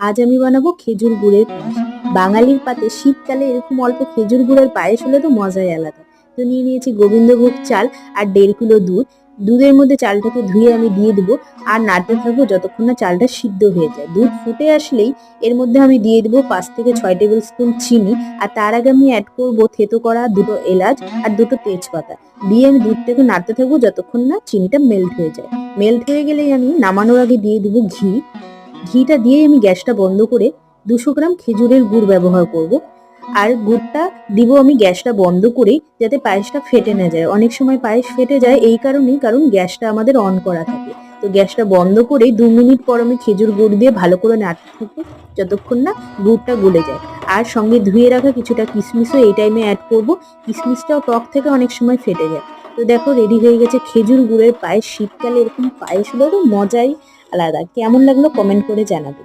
আজ আমি বানাবো খেজুর গুড়ের পায়েস। বাঙালির পাতে শীতকালে এরকম অল্প খেজুর গুড়ের পায়েস হলে তো মজাই আলাদা। তো নিয়ে নিয়েছি গোবিন্দভোগ চাল আর 1.5 কিলো দুধ। দুধের মধ্যে চালটাকে ধুয়ে আমি দিয়ে দিব আর নাড়তে থাকবো যতক্ষণ না চালটা সিদ্ধ হয়ে যায়। দুধ ফুটে আসলেই এর মধ্যে আমি দিয়ে দিব 5 থেকে 6 টেবিল স্পুন চিনি। আর তার আগে আমি অ্যাড করব থেতো করা 2টো এলাচ আর 2টো তেজপাতা। দিয়ে আমি দুধটাকে নাড়তে থাকবো যতক্ষণ না চিনিটা মেল্ট হয়ে যায়। মেল্ট হয়ে গেলেই আমি নামানোর আগে দিয়ে দিব ঘি। ঘিটা দিয়েই আমি গ্যাসটা বন্ধ করে 200 গ্রাম খেজুরের গুড় ব্যবহার করব। আর গুড়টা দিব আমি গ্যাসটা বন্ধ করেই, যাতে পায়েসটা ফেটে না যায়। অনেক সময় পায়েস ফেটে যায় এই কারণেই, কারণ গ্যাসটা আমাদের অন করা থাকে। তো গ্যাসটা বন্ধ করেই 2 মিনিট পর আমি খেজুর গুড় দিয়ে ভালো করে নাড়তে থাকবো যতক্ষণ না গুড়টা গলে যায়। আর সঙ্গে ধুয়ে রাখা কিছুটা কিশমিশও এই টাইমে অ্যাড করব। কিশমিশটাও টক থেকে অনেক সময় ফেটে যায়। তো দেখো রেডি হয়ে গেছে খেজুর গুড়ের পায়েস। শীতকালে এরকম পায়েস হলে তো মজাই আলাদা। কেমন লাগলো কমেন্ট করে জানাবে।